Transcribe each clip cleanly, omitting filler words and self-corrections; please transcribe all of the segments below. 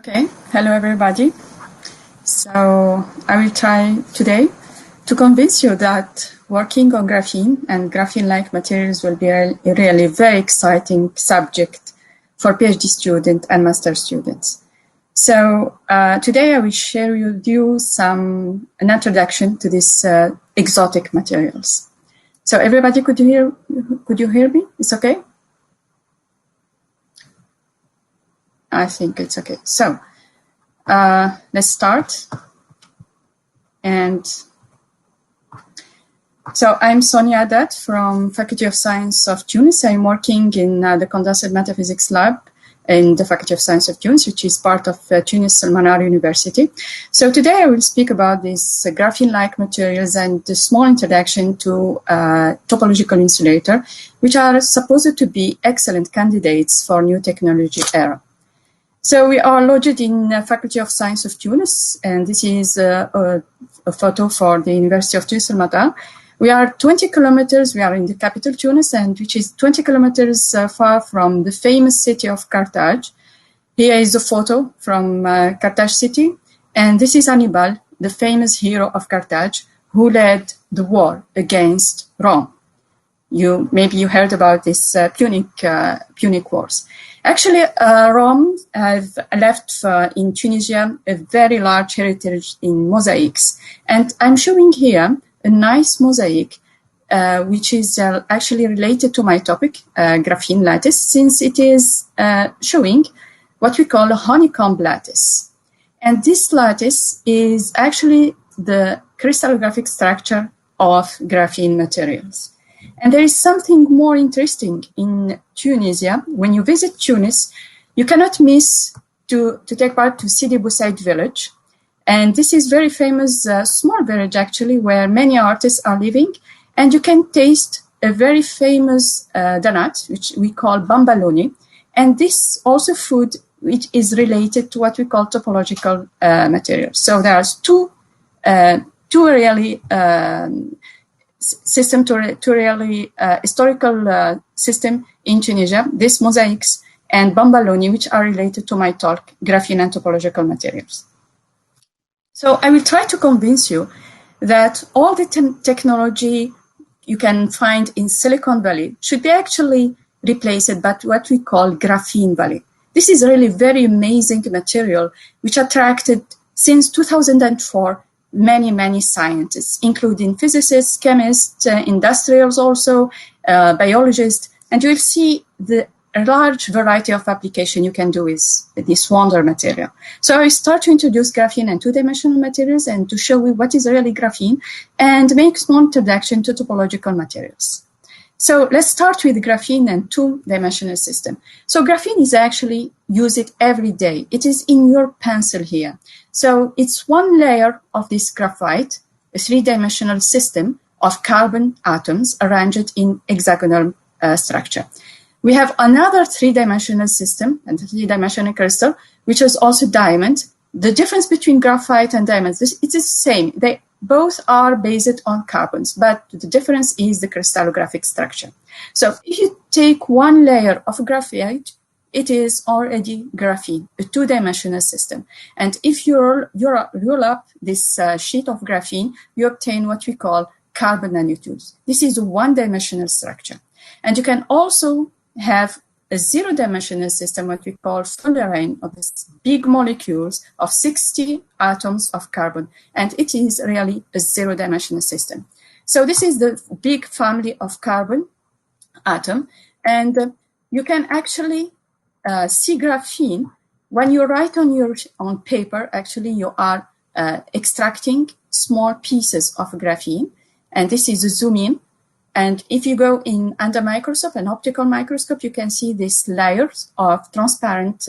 Okay, hello everybody. So I will try today to convince you that working on graphene and graphene-like materials will be a really very exciting subject for PhD students and master students. So today I will share with you an introduction to these exotic materials. So everybody, could you hear me? It's okay? I think it's okay. So let's start. And so I'm Sonia Haddad from Faculty of Science of Tunis. I'm working in the Condensed Matter Physics Lab in the Faculty of Science of Tunis, which is part of Tunis Al-Manar University. So today I will speak about these graphene-like materials and a small introduction to topological insulator, which are supposed to be excellent candidates for new technology era. So we are lodged in the Faculty of Science of Tunis, and this is a photo for the University of Tunis Al-Matar. We are 20 kilometers, we are in the capital Tunis, and which is 20 kilometers far from the famous city of Carthage. Here is a photo from Carthage city, and this is Hannibal, the famous hero of Carthage, who led the war against Rome. Maybe you heard about this Punic Wars. Actually, Rome have left in Tunisia a very large heritage in mosaics. And I'm showing here a nice mosaic, which is actually related to my topic, graphene lattice, since it is showing what we call a honeycomb lattice. And this lattice is actually the crystallographic structure of graphene materials. And there is something more interesting in Tunisia. When you visit Tunis, you cannot miss to take part to Sidi Bou Said village. And this is very famous, small village actually, where many artists are living. And you can taste a very famous donut, which we call bambaloni. And this also food, which is related to what we call topological materials. So there's two really system to really historical system in Tunisia, this mosaics and bambaloni, which are related to my talk, graphene and topological materials. So I will try to convince you that all the technology you can find in Silicon Valley should be actually replaced by what we call Graphene Valley. This is really very amazing material, which attracted since 2004 many scientists, including physicists, chemists, industrials also, biologists, and you will see the large variety of application you can do with this wonder material. So I will start to introduce graphene and two-dimensional materials and to show you what is really graphene and make a small introduction to topological materials. So let's start with graphene and two-dimensional system. So graphene is actually used every day. It is in your pencil here. So it's one layer of this graphite, a three-dimensional system of carbon atoms arranged in hexagonal structure. We have another three-dimensional system and three-dimensional crystal, which is also diamond. The difference between graphite and diamonds, it is the same. They both are based on carbons, but the difference is the crystallographic structure. So if you take one layer of graphite, it is already graphene, a two-dimensional system. And if you roll up this sheet of graphene, you obtain what we call carbon nanotubes. This is a one-dimensional structure. And you can also have a zero-dimensional system, what we call fullerene, of these big molecules of 60 atoms of carbon. And it is really a zero-dimensional system. So this is the big family of carbon atom. And you can actually see graphene when you write on paper. Actually, you are extracting small pieces of graphene. And this is a zoom in. And if you go in under microscope, an optical microscope, you can see these layers of transparent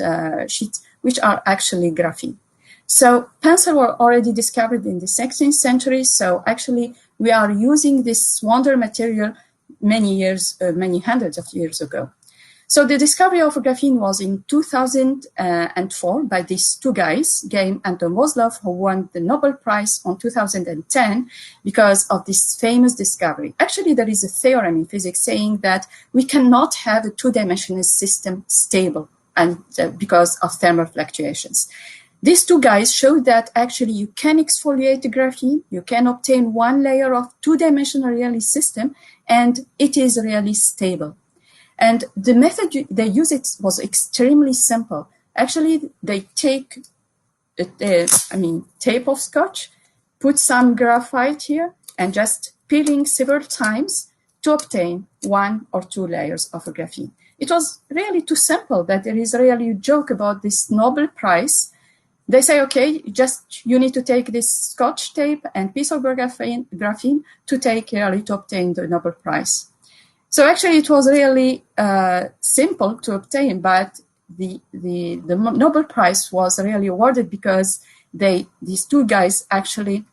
sheets, which are actually graphene. So pencil were already discovered in the 16th century. So actually, we are using this wonder material many hundreds of years ago. So the discovery of graphene was in 2004 by these two guys, Game and Kozlov, who won the Nobel Prize in 2010 because of this famous discovery. Actually, there is a theorem in physics saying that we cannot have a two-dimensional system stable. and because of thermal fluctuations. These two guys showed that actually you can exfoliate the graphene, you can obtain one layer of two-dimensional really system, and it is really stable. And the method they use it was extremely simple. Actually, they take tape of scotch, put some graphite here, and just peeling several times to obtain one or two layers of a graphene. It was really too simple that there is really a joke about this Nobel Prize. They say, okay, you need to take this scotch tape and piece of graphene to obtain the Nobel Prize. So actually it was really simple to obtain, but the Nobel Prize was really awarded because these two guys actually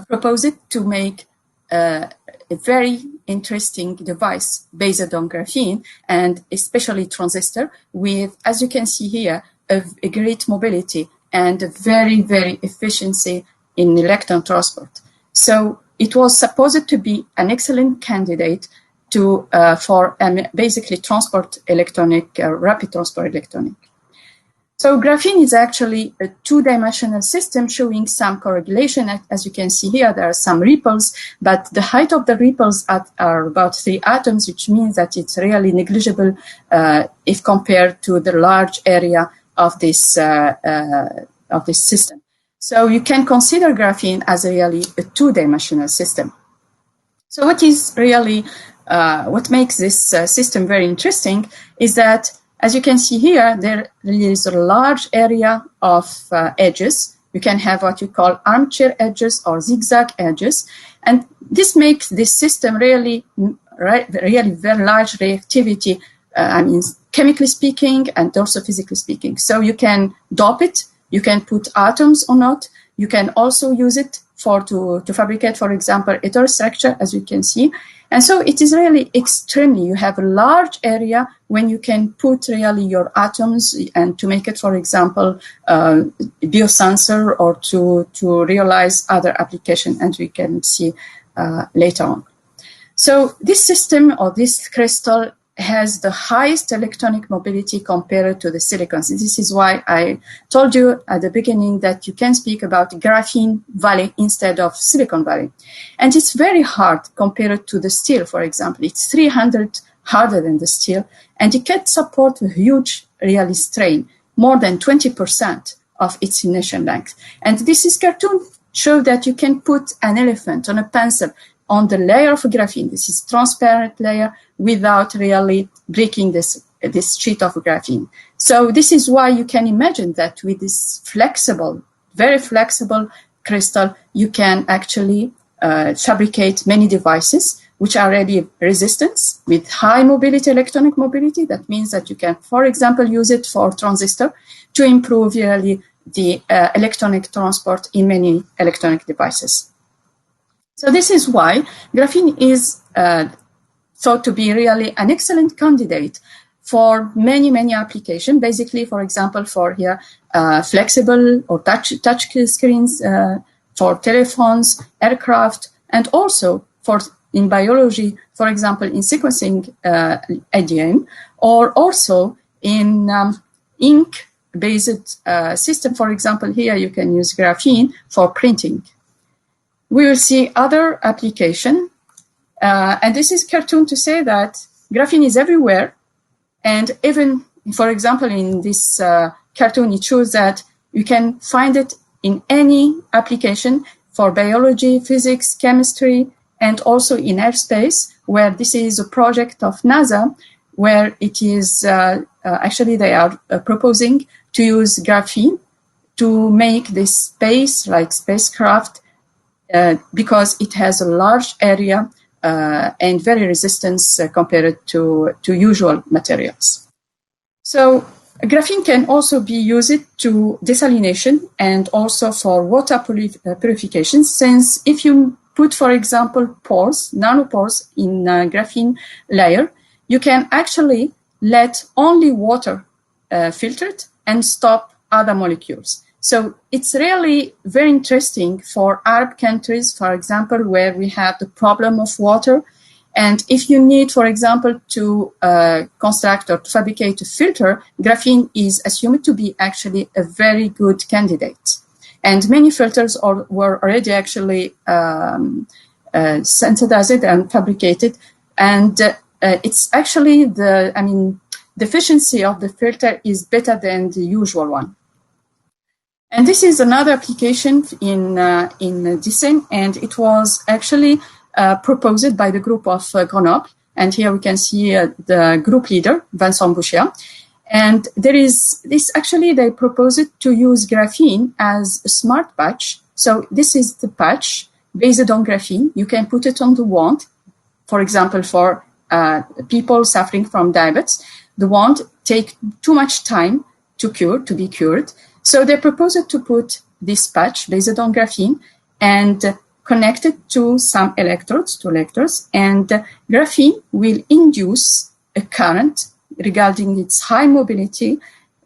proposed to make a very interesting device based on graphene, and especially transistor with, as you can see here, a great mobility and a very, very efficiency in electron transport. So it was supposed to be an excellent candidate for basically transport electronic, rapid transport electronic. So graphene is actually a two-dimensional system showing some correlation. As you can see here, there are some ripples, but the height of the ripples are about 3 atoms, which means that it's really negligible if compared to the large area of this system. So you can consider graphene as really a two-dimensional system. So what is really what makes this system very interesting is that, as you can see here, there is a large area of edges. You can have what you call armchair edges or zigzag edges. And this makes this system really very large reactivity, chemically speaking and also physically speaking. So you can dope it, you can put atoms or not. You can also use it to fabricate, for example, heterostructure, as you can see. And so it is really extremely, you have a large area when you can put really your atoms and to make it, for example, biosensor or to realize other application, as we can see later on. So this system or this crystal has the highest electronic mobility compared to the silicons. This is why I told you at the beginning that you can speak about Graphene Valley instead of Silicon Valley. And it's very hard compared to the steel, for example. It's 300 harder than the steel, and it can support a huge really strain, more than 20% of its initial length. And this cartoon shows that you can put an elephant on a pencil on the layer of graphene. This is transparent layer without really breaking this sheet of graphene. So this is why you can imagine that with this flexible, very flexible crystal, you can actually fabricate many devices which are already resistant with high mobility, electronic mobility. That means that you can, for example, use it for transistor to improve really the electronic transport in many electronic devices. So this is why graphene is thought to be really an excellent candidate for many, many applications. Basically, for example, for here, flexible or touch screens, for telephones, aircraft, and also for in biology, for example, in sequencing ADN, or also in ink-based system. For example, here you can use graphene for printing. We will see other application, and this is cartoon to say that graphene is everywhere. And even, for example, in this cartoon, it shows that you can find it in any application for biology, physics, chemistry, and also in airspace, where this is a project of NASA, where it is actually they are proposing to use graphene to make this space, like spacecraft, because it has a large area and very resistance compared to usual materials. So graphene can also be used to desalination and also for water purification, since if you put, for example, pores, nanopores in graphene layer, you can actually let only water filter it and stop other molecules. So it's really very interesting for Arab countries, for example, where we have the problem of water, And if you need, for example, to construct or to fabricate a filter, graphene is assumed to be actually a very good candidate. And many filters were already actually synthesized and fabricated. And it's actually the efficiency of the filter is better than the usual one. And this is another application in design, and it was actually proposed by the group of Grenoble. And here we can see the group leader, Vincent Boucher. And there is this, actually, they proposed to use graphene as a smart patch. So this is the patch based on graphene. You can put it on the wand, for example, for people suffering from diabetes. The wand take too much time to be cured. So they proposed to put this patch based on graphene and connect it to some electrodes, and graphene will induce a current regarding its high mobility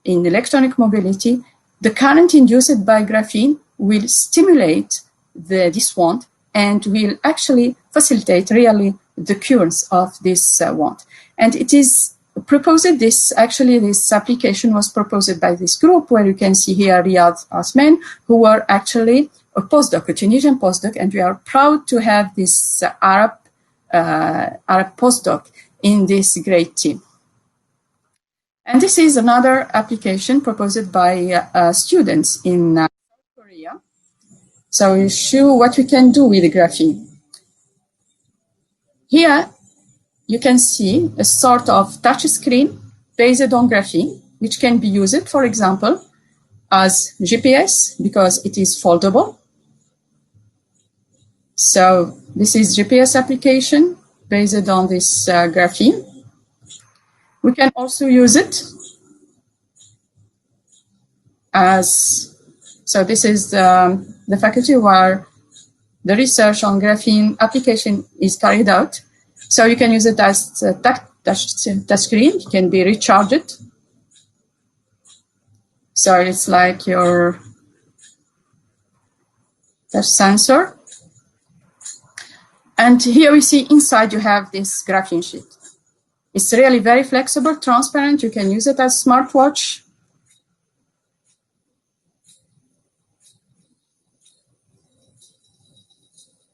in electronic mobility. The current induced by graphene will stimulate this wand and will actually facilitate really the cures of this wand. And it is proposed, this application was proposed by this group, where you can see here Riyad Osman, who were actually a postdoc, a Tunisian postdoc, and we are proud to have this Arab postdoc in this great team. And this is another application proposed by students in South Korea. So we show what we can do with graphene. Here you can see a sort of touch screen based on graphene, which can be used, for example, as GPS because it is foldable. So this is GPS application based on this graphene. We can also use it as, so this is the faculty where the research on graphene application is carried out. So you can use it as a touch screen. It can be recharged. So it's like your touch sensor. And here we see inside you have this graphene sheet. It's really very flexible, transparent. You can use it as smartwatch.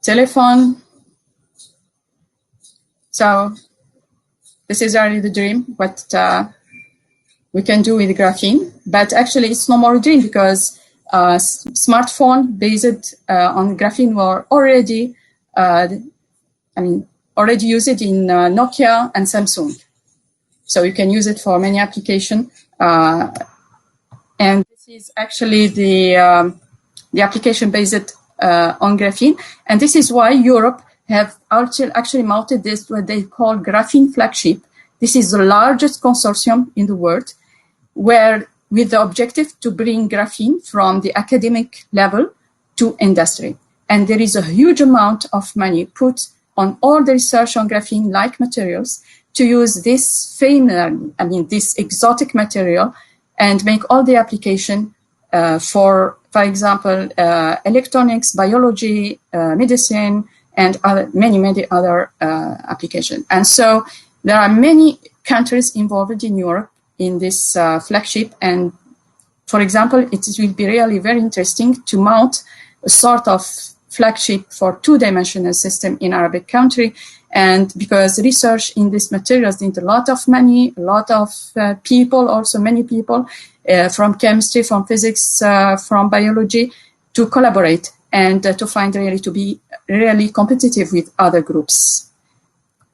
Telephone. So this is really the dream, what we can do with graphene. But actually, it's no more a dream because smartphone based on graphene were already, already used in Nokia and Samsung. So you can use it for many applications. And this is actually the application based on graphene. And this is why Europe have actually mounted this, what they call Graphene Flagship. This is the largest consortium in the world, where with the objective to bring graphene from the academic level to industry. And there is a huge amount of money put on all the research on graphene-like materials to use this this exotic material and make all the application for example, electronics, biology, medicine, and many other applications. And so there are many countries involved in Europe in this flagship. And for example, it will be really very interesting to mount a sort of flagship for two-dimensional system in Arabic country. And because research in these materials needs a lot of money, a lot of people, also many people from chemistry, from physics, from biology, to collaborate and to find really to be really competitive with other groups.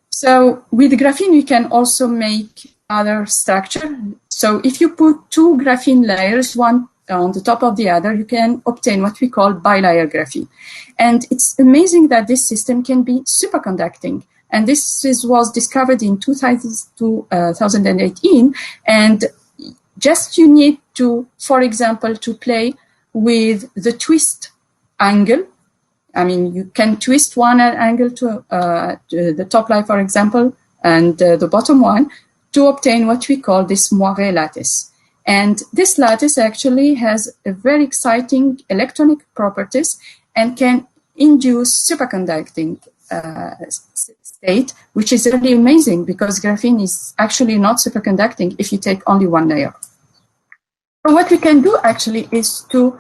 So with graphene, we can also make other structure. So if you put two graphene layers, one on the top of the other, you can obtain what we call bilayer graphene. And it's amazing that this system can be superconducting. And this was discovered in 2018. And just you need to, for example, to play with the twist angle. I mean, you can twist one angle to the top line, for example, and the bottom one to obtain what we call this moiré lattice. And this lattice actually has a very exciting electronic properties and can induce superconducting state, which is really amazing because graphene is actually not superconducting if you take only one layer. So what we can do actually is to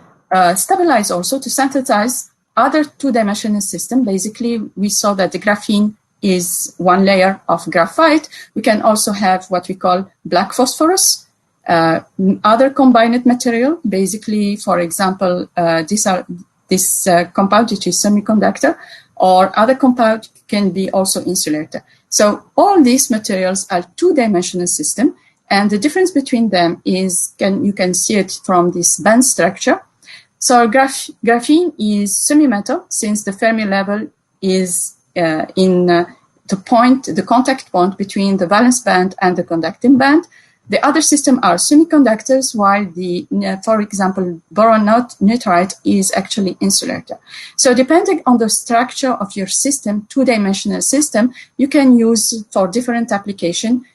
stabilize also, to synthesize other two-dimensional system. Basically, we saw that the graphene is one layer of graphite. We can also have what we call black phosphorus, other combined material. Basically, for example, this compound, which is semiconductor, or other compound can be also insulator. So all these materials are two-dimensional system, and the difference between them is, you can see it from this band structure. So graphene is semi-metal, since the Fermi level is in the contact point between the valence band and the conducting band. The other system are semiconductors, while the, for example, boron nitride is actually insulator. So depending on the structure of your system, two-dimensional system, you can use for different application.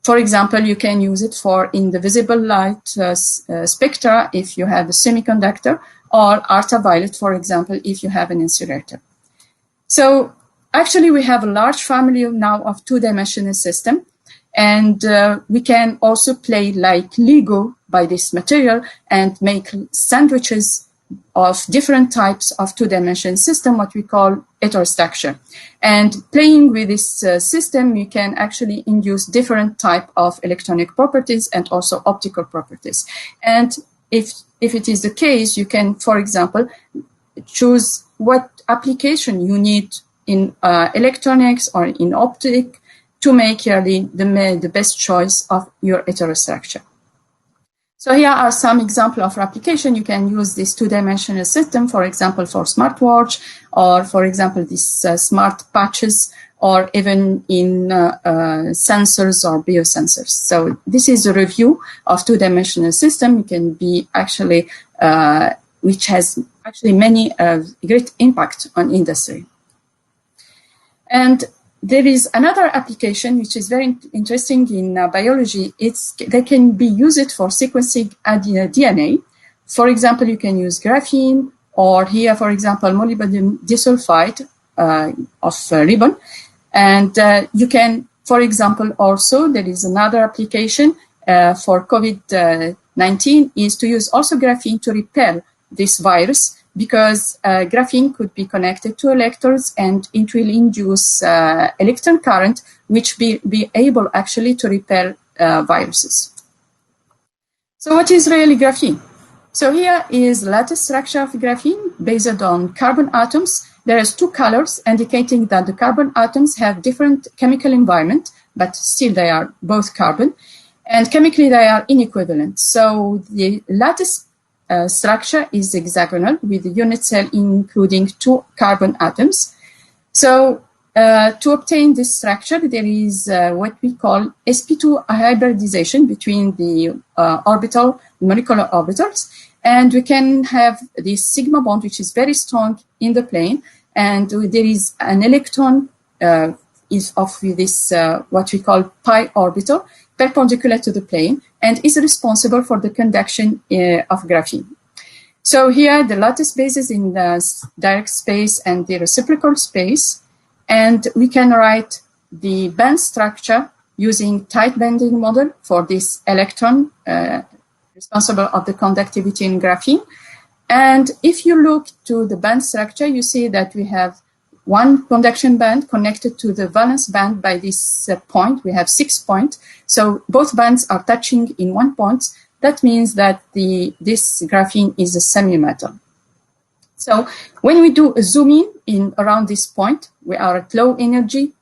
For example, you can use it for in the visible light spectra if you have a semiconductor, or ultraviolet, for example, if you have an insulator. So actually, we have a large family now of two-dimensional system, and we can also play like Lego by this material and make sandwiches of different types of two-dimensional system, what we call heterostructure. And playing with this system, you can actually induce different type of electronic properties and also optical properties. And if it is the case, you can, for example, choose what application you need in electronics or in optic to make really the best choice of your heterostructure. So here are some examples of application. You can use this two-dimensional system, for example, for smartwatch, or for example, these smart patches, or even in sensors or biosensors. So this is a review of two-dimensional system. It can be actually, which has actually many great impact on industry. And there is another application which is very interesting in biology. They can be used for sequencing DNA. For example, you can use graphene, or here, for example, molybdenum disulfide of ribbon. And you can, for example, also, there is another application for COVID-19 is to use also graphene to repel this virus, because graphene could be connected to electrodes and it will induce electron current, which be able actually to repel viruses. So what is really graphene? So here is lattice structure of graphene based on carbon atoms. There is two colors indicating that the carbon atoms have different chemical environment, but still they are both carbon, and chemically they are inequivalent. So the lattice structure is hexagonal with the unit cell including two carbon atoms. So to obtain this structure, there is what we call sp2 hybridization between the molecular orbitals, and we can have this sigma bond, which is very strong in the plane, and there is an electron is of this what we call pi orbital perpendicular to the plane, and is responsible for the conduction of graphene. So here the lattice bases in the direct space and the reciprocal space, and we can write the band structure using tight bending model for this electron responsible of the conductivity in graphene. And if you look to the band structure, you see that we have one conduction band connected to the valence band by this point. We have 6 points. So both bands are touching in 1 point. That means that this graphene is a semi-metal. So when we do a zoom in around this point, we are at low energy,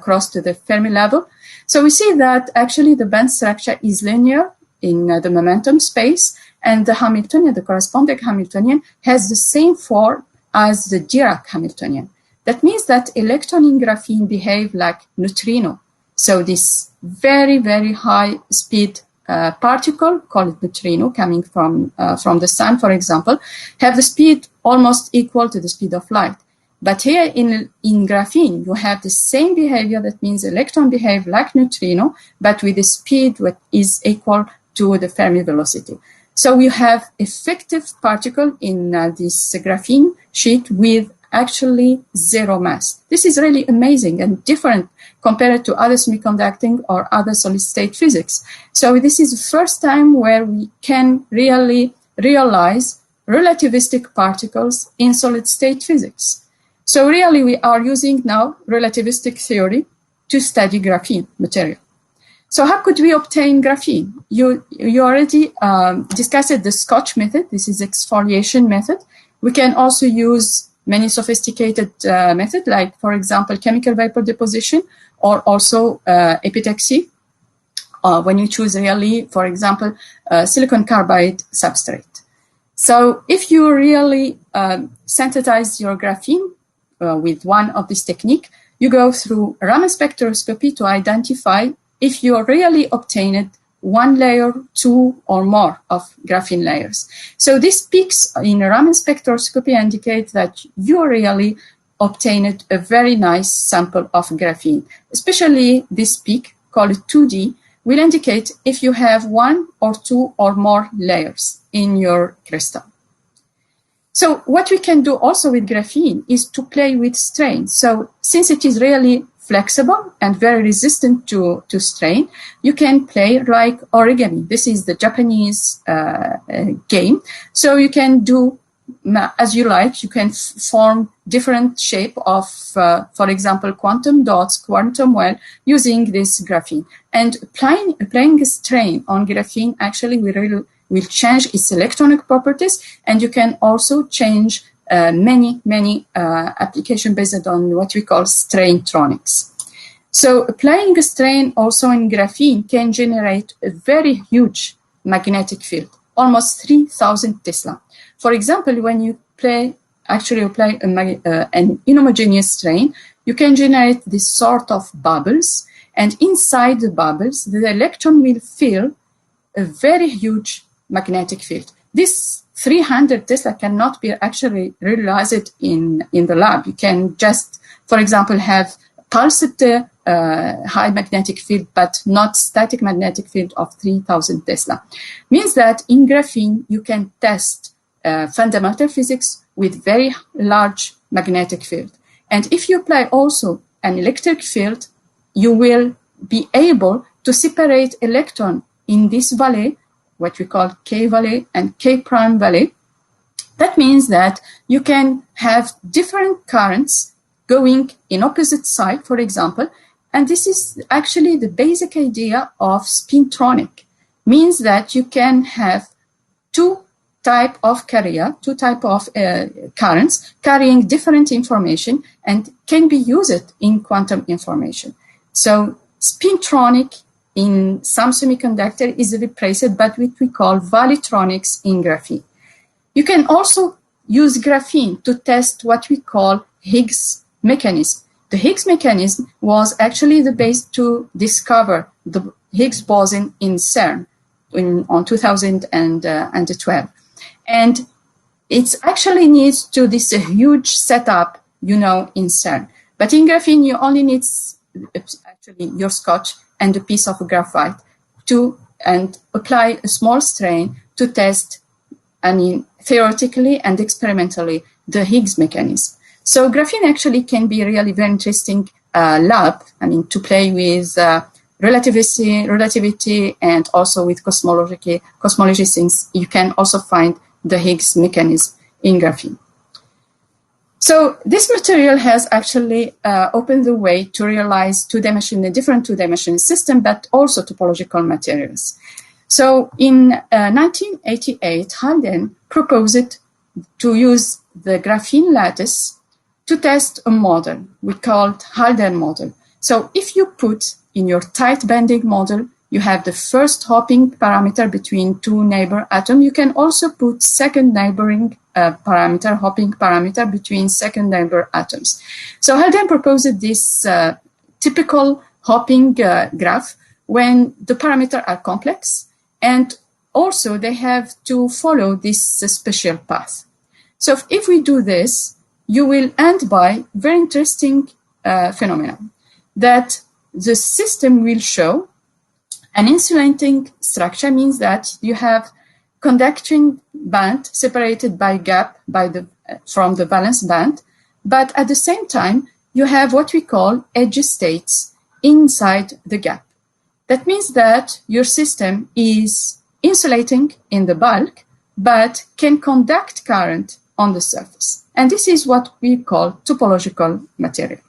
close to the Fermi level. So we see that actually the band structure is linear in the momentum space, and the Hamiltonian, the corresponding Hamiltonian, has the same form as the Dirac Hamiltonian. That means that electron in graphene behave like neutrino. So this very, very high speed particle, called neutrino, coming from the sun, for example, have the speed almost equal to the speed of light. But here in graphene, you have the same behavior. That means electron behave like neutrino, but with the speed that is equal to the Fermi velocity. So we have effective particle in this graphene sheet with actually zero mass. This is really amazing and different compared to other semiconducting or other solid state physics. So this is the first time where we can really realize relativistic particles in solid state physics. So really we are using now relativistic theory to study graphene material. So how could we obtain graphene? You already discussed the Scotch method. This is exfoliation method. We can also use many sophisticated methods, like, for example, chemical vapor deposition, or also epitaxy, when you choose really, for example, silicon carbide substrate. So if you really synthesize your graphene with one of this technique, you go through RAMA spectroscopy to identify if you really obtained one layer, two or more of graphene layers. So these peaks in Raman spectroscopy indicate that you really obtained a very nice sample of graphene. Especially this peak, called 2D, will indicate if you have one or two or more layers in your crystal. So what we can do also with graphene is to play with strain. So since it is really flexible and very resistant to strain, you can play like origami. This is the Japanese game. So you can do as you like. You can form different shape of, for example, quantum dots, quantum well, using this graphene. And applying a strain on graphene actually will change its electronic properties, and you can also change many applications based on what we call straintronics. So applying a strain also in graphene can generate a very huge magnetic field, almost 3,000 Tesla. For example, when you apply an inhomogeneous strain, you can generate this sort of bubbles, and inside the bubbles, the electron will fill a very huge magnetic field. This 300 Tesla cannot be actually realized in the lab. You can just, for example, have pulsed high magnetic field, but not static magnetic field of 3,000 Tesla. Means that in graphene, you can test fundamental physics with very large magnetic field. And if you apply also an electric field, you will be able to separate electron in this valley, what we call K valley and K prime valley. That means that you can have different currents going in opposite side, for example, and this is actually the basic idea of spintronic. Means that you can have two type of currents carrying different information and can be used in quantum information. So spintronic in some semiconductor is replaced by what we call valleytronics in graphene. You can also use graphene to test what we call Higgs mechanism. The Higgs mechanism was actually the base to discover the Higgs boson in CERN on 2012. And it actually needs to this huge setup, in CERN. But in graphene, you only need actually your scotch and a piece of graphite and apply a small strain to test, theoretically and experimentally, the Higgs mechanism. So graphene actually can be really very interesting lab, to play with relativity and also with cosmology things. You can also find the Higgs mechanism in graphene. So this material has actually opened the way to realize different two-dimensional system, but also topological materials. So in 1988, Harden proposed to use the graphene lattice to test a model we called Harden model. So if you put in your tight bending model, you have the first hopping parameter between two neighbor atoms. You can also put second neighboring hopping parameter between second neighbor atoms. So Harden proposed this typical hopping graph when the parameters are complex, and also they have to follow this special path. So if we do this, you will end by very interesting phenomenon that the system will show an insulating structure. Means that you have conducting band separated by gap from the valence band, but at the same time, you have what we call edge states inside the gap. That means that your system is insulating in the bulk, but can conduct current on the surface. And this is what we call topological material.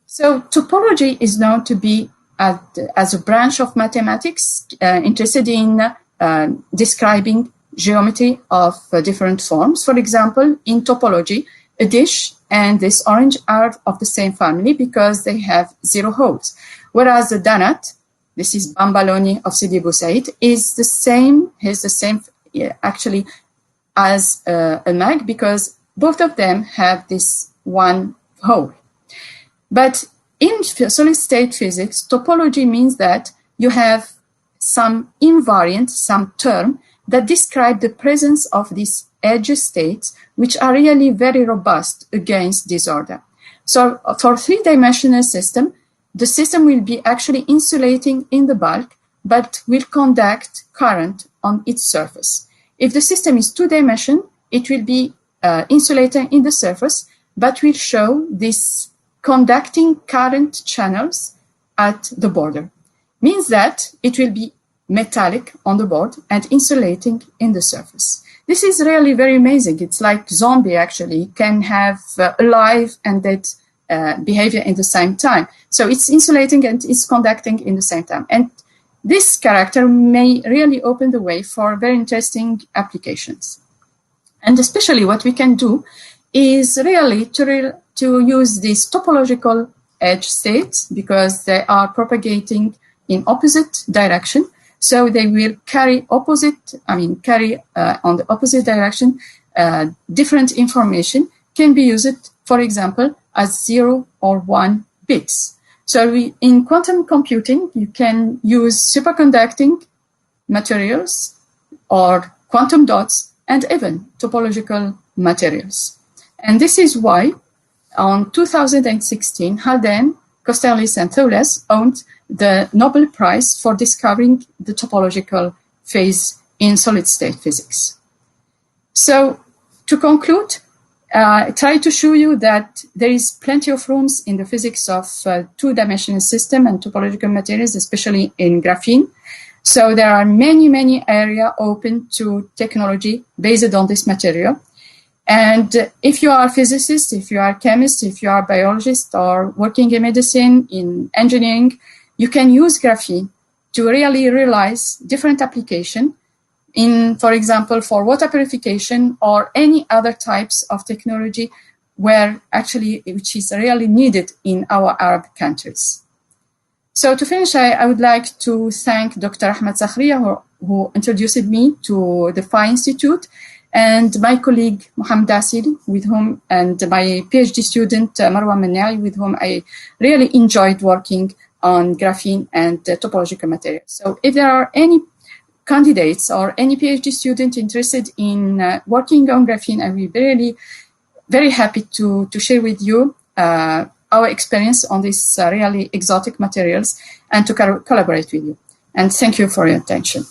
So topology is known to be as a branch of mathematics interested in describing geometry of different forms. For example, in topology, a dish and this orange are of the same family because they have 0 holes. Whereas the donut, this is Bambaloni of Sidi Boussaid, is the same, actually as a mag because both of them have this 1 hole. But in solid state physics, topology means that you have some invariant, some term that describe the presence of these edge states, which are really very robust against disorder. So for three-dimensional system, the system will be actually insulating in the bulk, but will conduct current on its surface. If the system is two-dimensional, it will be insulating in the surface, but will show this conducting current channels at the border. Means that it will be metallic on the board and insulating in the surface. This is really very amazing. It's like zombie actually can have alive and dead behavior in the same time. So it's insulating and it's conducting in the same time. And this character may really open the way for very interesting applications. And especially what we can do is really to use these topological edge states because they are propagating in opposite direction. So they will carry on the opposite direction, different information can be used, for example, as 0 or 1 bits. So in quantum computing, you can use superconducting materials or quantum dots and even topological materials. And this is why on 2016, Harden, Kosterlitz, and Thouless owned the Nobel Prize for discovering the topological phase in solid-state physics. So to conclude, I try to show you that there is plenty of rooms in the physics of two-dimensional system and topological materials, especially in graphene. So there are many areas open to technology based on this material. And if you are a physicist, if you are a chemist, if you are a biologist or working in medicine, in engineering, you can use graphene to really realize different applications in, for example, for water purification or any other types of technology which is really needed in our Arab countries. So to finish, I would like to thank Dr. Ahmed Zakhria, who introduced me to the Phi Institute, and my colleague Mohamed Asir, with whom, and my PhD student Marwa Mannai, with whom I really enjoyed working on graphene and topological materials. So if there are any candidates or any PhD student interested in working on graphene, I will be really very happy to share with you our experience on these really exotic materials and to collaborate with you. And thank you for your attention.